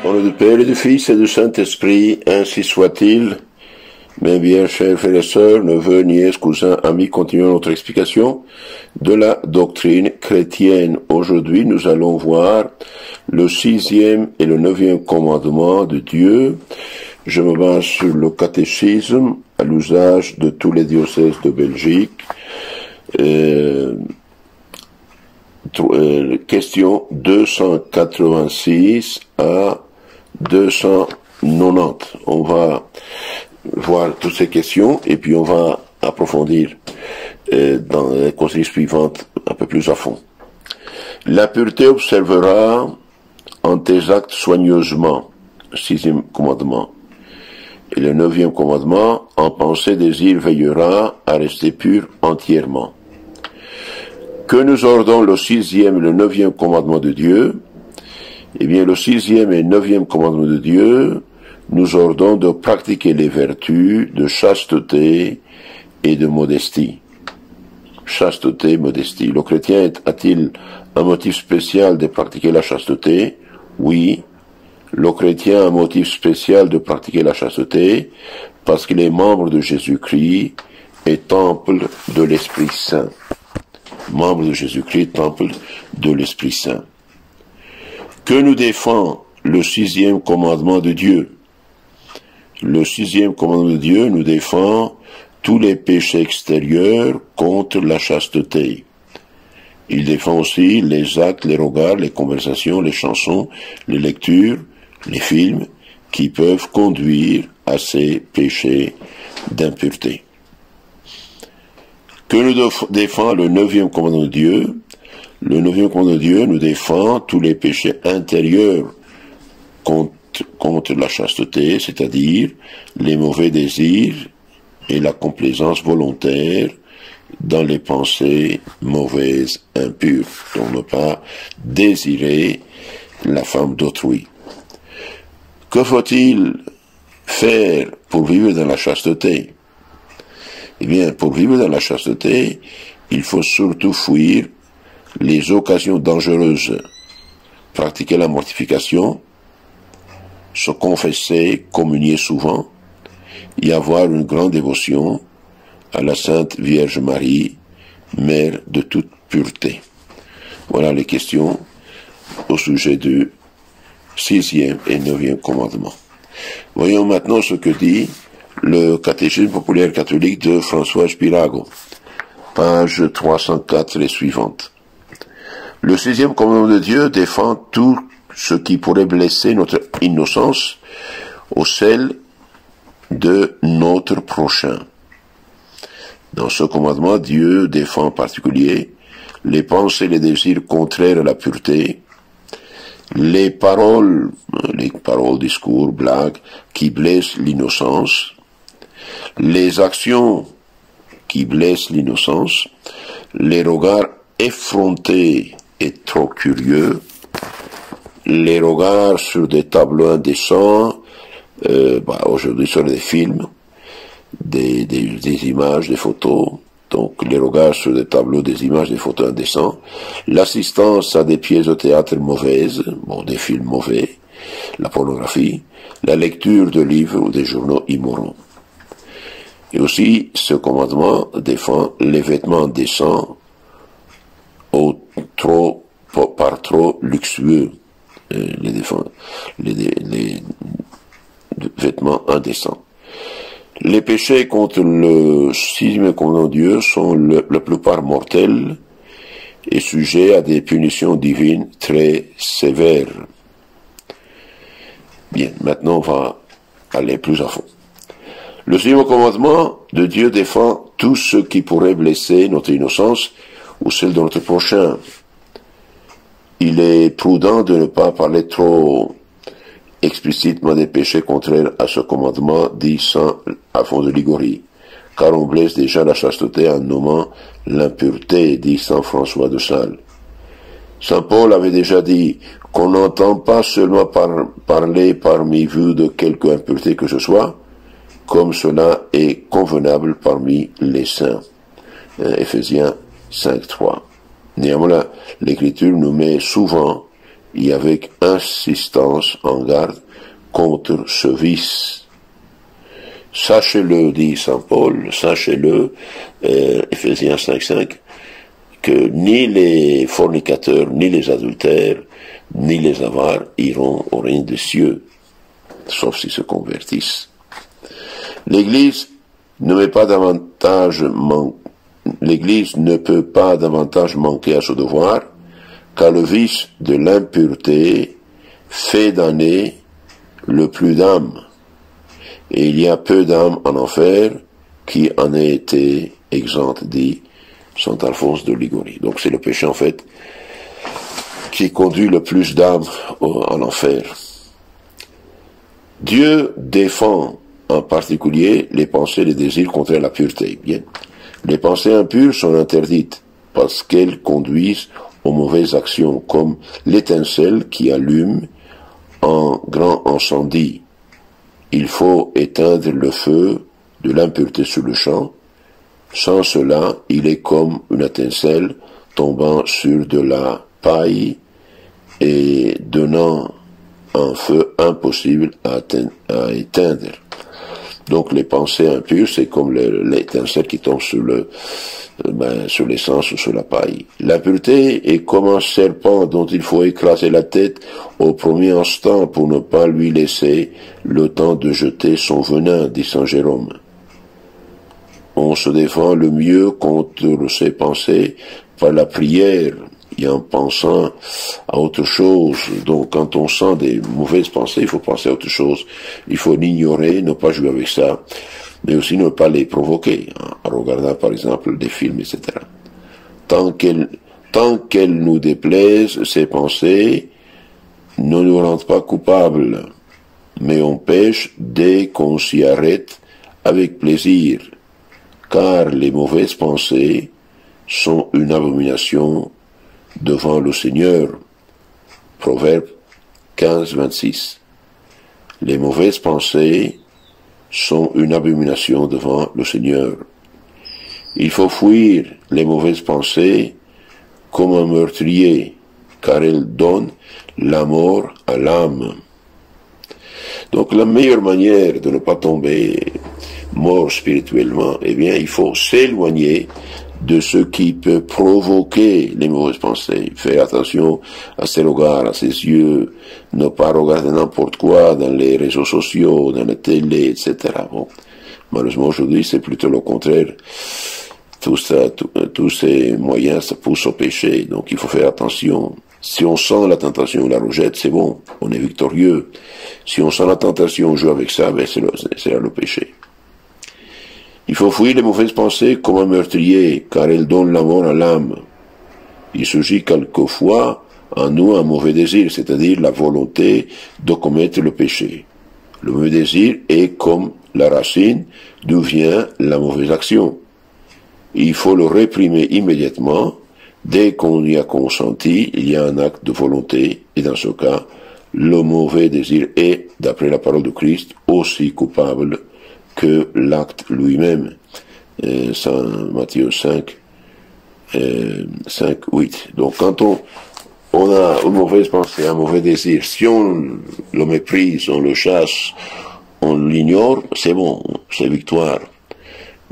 Au nom du Père et du Fils et du Saint-Esprit, ainsi soit-il. Mes bien chers frères et sœurs, neveux, nièces, cousins, amis, continuons notre explication de la doctrine chrétienne. Aujourd'hui, nous allons voir le 6e et le 9e commandement de Dieu. Je me base sur le catéchisme à l'usage de tous les diocèses de Belgique. Question 286 à 290. On va voir toutes ces questions et puis on va approfondir dans les conseils suivantes un peu plus à fond. La pureté observera en tes actes soigneusement, 6e commandement. Et le 9e commandement, en pensée désir veillera à rester pur entièrement. Que nous ordonnent le 6e et le 9e commandement de Dieu? Eh bien, le 6e et 9e commandement de Dieu nous ordonnent de pratiquer les vertus de chasteté et de modestie. Chasteté, modestie. Le chrétien a-t-il un motif spécial de pratiquer la chasteté? Oui. Le chrétien a un motif spécial de pratiquer la chasteté parce qu'il est membre de Jésus-Christ et temple de l'Esprit Saint. Membre de Jésus-Christ, temple de l'Esprit Saint. Que nous défend le 6e commandement de Dieu? Le 6e commandement de Dieu nous défend tous les péchés extérieurs contre la chasteté. Il défend aussi les actes, les regards, les conversations, les chansons, les lectures, les films qui peuvent conduire à ces péchés d'impureté. Que nous défend le 9e commandement de Dieu? Le 9e commandement de Dieu nous défend tous les péchés intérieurs contre la chasteté, c'est-à-dire les mauvais désirs et la complaisance volontaire dans les pensées mauvaises, impures, pour ne pas désirer la femme d'autrui. Que faut-il faire pour vivre dans la chasteté? Eh bien, pour vivre dans la chasteté, il faut surtout fuir les occasions dangereuses, pratiquer la mortification, se confesser, communier souvent, y avoir une grande dévotion à la Sainte Vierge Marie, Mère de toute pureté. Voilà les questions au sujet du 6e et 9e commandement. Voyons maintenant ce que dit le catéchisme populaire catholique de François Spirago, page 304 et suivante. Le 6e commandement de Dieu défend tout ce qui pourrait blesser notre innocence ou celle de notre prochain. Dans ce commandement, Dieu défend en particulier les pensées et les désirs contraires à la pureté, les paroles, discours, blagues qui blessent l'innocence, les actions qui blessent l'innocence, les regards effrontés et trop curieux, les regards sur des tableaux indécents, aujourd'hui sur des films, des images, des photos, donc les regards sur des tableaux, des images, des photos indécents, l'assistance à des pièces de théâtre mauvaises, des films mauvais, la pornographie, la lecture de livres ou des journaux immoraux. Et aussi, ce commandement défend les vêtements indécents par trop luxueux, les vêtements indécents. Les péchés contre le 6e commandement de Dieu sont la plupart mortels et sujets à des punitions divines très sévères. Bien, maintenant on va aller plus à fond. Le 6e commandement de Dieu défend tout ce qui pourrait blesser notre innocence ou celle de notre prochain. Il est prudent de ne pas parler trop explicitement des péchés contraires à ce commandement, dit saint Alphonse de Liguori, car on blesse déjà la chasteté en nommant l'impureté, dit saint François de Sales. Saint Paul avait déjà dit qu'on n'entend pas seulement parler parmi vous de quelque impureté que ce soit, comme cela est convenable parmi les saints. Éphésiens 5.3. Néanmoins, l'Écriture nous met souvent et avec insistance en garde contre ce vice. Sachez-le, dit saint Paul, sachez-le, Éphésiens 5.5, que ni les fornicateurs, ni les adultères, ni les avares iront au règne des cieux, sauf s'ils se convertissent. L'Église ne peut pas davantage manquer à ce devoir, car le vice de l'impureté fait damner le plus d'âmes. Et il y a peu d'âmes en enfer qui en aient été exemptes, dit saint Alphonse de Liguori. Donc c'est le péché, en fait, qui conduit le plus d'âmes en enfer. Dieu défend en particulier les pensées et les désirs contraires à la pureté. Bien. Les pensées impures sont interdites parce qu'elles conduisent aux mauvaises actions, comme l'étincelle qui allume un grand incendie. Il faut éteindre le feu de l'impureté sur le champ. Sans cela, il est comme une étincelle tombant sur de la paille et donnant un feu impossible à éteindre. Donc les pensées impures, c'est comme l'étincelle qui tombe sur l'essence ou sur la paille. L'impureté est comme un serpent dont il faut écraser la tête au premier instant pour ne pas lui laisser le temps de jeter son venin, dit saint Jérôme. On se défend le mieux contre ces pensées par la prière et en pensant à autre chose. Donc quand on sent des mauvaises pensées, il faut penser à autre chose. Il faut l'ignorer, ne pas jouer avec ça, mais aussi ne pas les provoquer, en regardant par exemple des films, etc. Tant qu'elles nous déplaisent, ces pensées ne nous rendent pas coupables, mais on pêche dès qu'on s'y arrête avec plaisir, car les mauvaises pensées sont une abomination devant le Seigneur. Proverbe 15:26. Les mauvaises pensées sont une abomination devant le Seigneur. Il faut fuir les mauvaises pensées comme un meurtrier, car elles donnent la mort à l'âme. Donc la meilleure manière de ne pas tomber mort spirituellement, eh bien, il faut s'éloigner de ce qui peut provoquer les mauvaises pensées. Faire attention à ses regards, à ses yeux, ne pas regarder n'importe quoi dans les réseaux sociaux, dans la télé, etc. Bon, malheureusement aujourd'hui c'est plutôt le contraire. Tous ces moyens, ça pousse au péché, donc il faut faire attention. Si on sent la tentation, on la rejette, c'est bon, on est victorieux. Si on sent la tentation, on joue avec ça, ben c'est là le péché. Il faut fuir les mauvaises pensées comme un meurtrier, car elles donnent la mort à l'âme. Il surgit quelquefois en nous un mauvais désir, c'est-à-dire la volonté de commettre le péché. Le mauvais désir est comme la racine d'où vient la mauvaise action. Il faut le réprimer immédiatement. Dès qu'on y a consenti, il y a un acte de volonté, et dans ce cas, le mauvais désir est, d'après la parole de Christ, aussi coupable que l'acte lui-même. Saint Matthieu 5:8. Donc quand on a une mauvaise pensée, un mauvais désir, si on le méprise, on le chasse, on l'ignore, c'est bon, c'est victoire.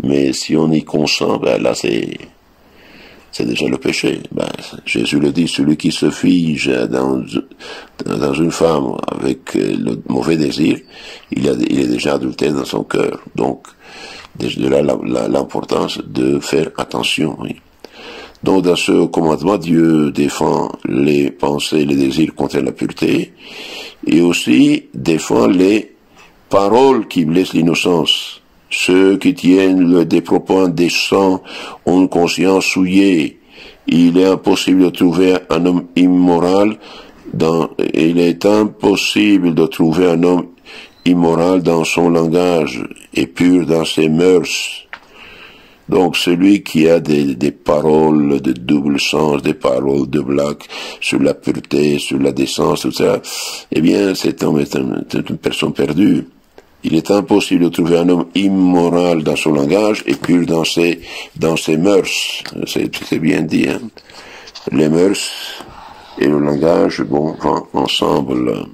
Mais si on y consent, ben là c'est déjà le péché. Ben, Jésus le dit, celui qui se fige dans une femme avec le mauvais désir, il est déjà adultère dans son cœur. Donc, de là l'importance de faire attention. Oui. Donc, dans ce commandement, Dieu défend les pensées, les désirs contre la pureté, et aussi défend les paroles qui blessent l'innocence. Ceux qui tiennent des propos indécents ont une conscience souillée. Il est impossible de trouver un homme immoral dans son langage et pur dans ses mœurs. Donc celui qui a des paroles de double sens, des paroles de blague sur la pureté, sur la décence, tout ça, eh bien cet homme est une personne perdue. Il est impossible de trouver un homme immoral dans son langage et pur dans ses mœurs. C'est bien dit, hein. Les mœurs, et le langage, bon, vont ensemble.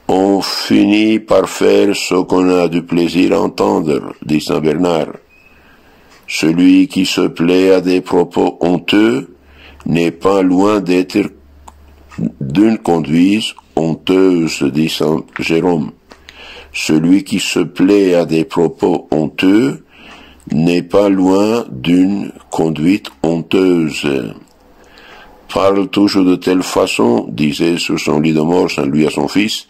On finit par faire ce qu'on a du plaisir à entendre, dit Saint Bernard. Celui qui se plaît à des propos honteux n'est pas loin d'être d'une conduite honteuse, dit Saint Jérôme. Celui qui se plaît à des propos honteux n'est pas loin d'une conduite honteuse. Parle toujours de telle façon, disait sur son lit de mort Saint Louis à son fils,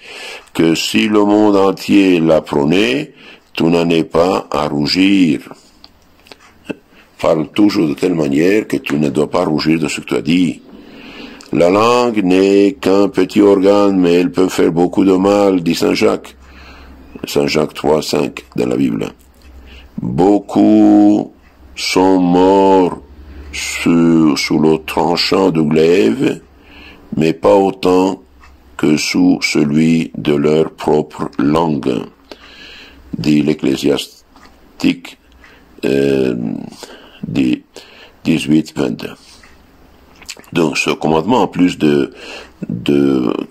que si le monde entier l'apprenait, tu n'en es pas à rougir. Parle toujours de telle manière que tu ne dois pas rougir de ce que tu as dit. La langue n'est qu'un petit organe, mais elle peut faire beaucoup de mal, dit Saint Jacques. Saint Jacques 3, 5 dans la Bible. Beaucoup sont morts sous le tranchant de glaive, mais pas autant que sous celui de leur propre langue, dit l'Ecclésiastique 18-22. Donc ce commandement, en plus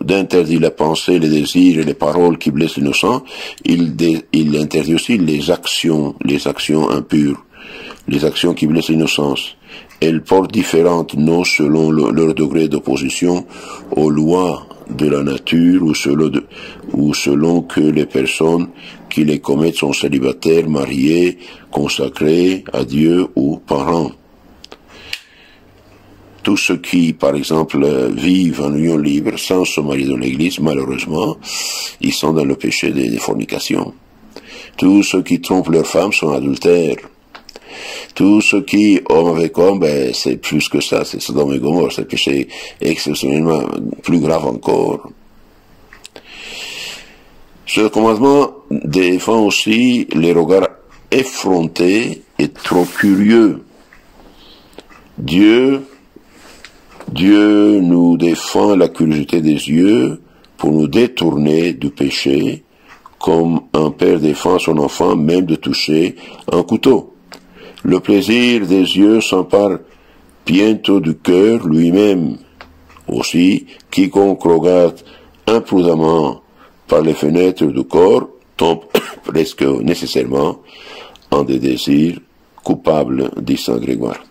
d'interdire la pensée, les désirs et les paroles qui blessent l'innocent, il interdit aussi les actions impures, les actions qui blessent l'innocence. Elles portent différentes noms selon leur degré d'opposition aux lois de la nature ou selon que les personnes qui les commettent sont célibataires, mariés, consacrés à Dieu ou parents. Tous ceux qui, par exemple, vivent en union libre sans se marier dans l'Église, malheureusement, ils sont dans le péché des fornications. Tous ceux qui trompent leurs femmes sont adultères. Tous ceux qui, homme avec homme, c'est plus que ça, c'est Sodome et Gomorrhe, c'est un péché exceptionnellement plus grave encore. Ce commandement défend aussi les regards effrontés et trop curieux. Dieu nous défend la curiosité des yeux pour nous détourner du péché, comme un père défend son enfant même de toucher un couteau. Le plaisir des yeux s'empare bientôt du cœur lui-même. Aussi, quiconque regarde imprudemment par les fenêtres du corps tombe presque nécessairement en des désirs coupables, dit Saint Grégoire.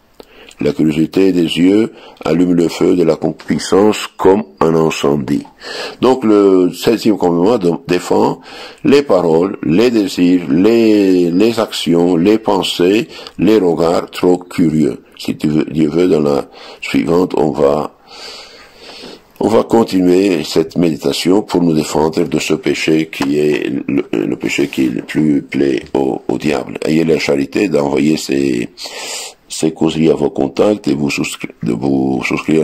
La curiosité des yeux allume le feu de la concupiscence comme un incendie. Donc le 16e commandement défend les paroles, les désirs, les actions, les pensées, les regards trop curieux. Si Dieu veut, dans la suivante, on va continuer cette méditation pour nous défendre de ce péché qui est le péché qui le plus plaît au diable. Ayez la charité d'envoyer ces causeries à vos contacts et de vous souscrire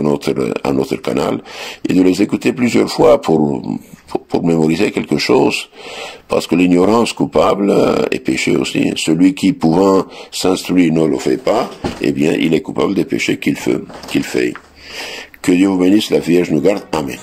à notre canal et de les écouter plusieurs fois pour mémoriser quelque chose, parce que l'ignorance coupable est péché aussi. Celui qui pouvant s'instruire ne le fait pas, eh bien il est coupable des péchés qu'il fait. Que Dieu vous bénisse, la Vierge nous garde. Amen.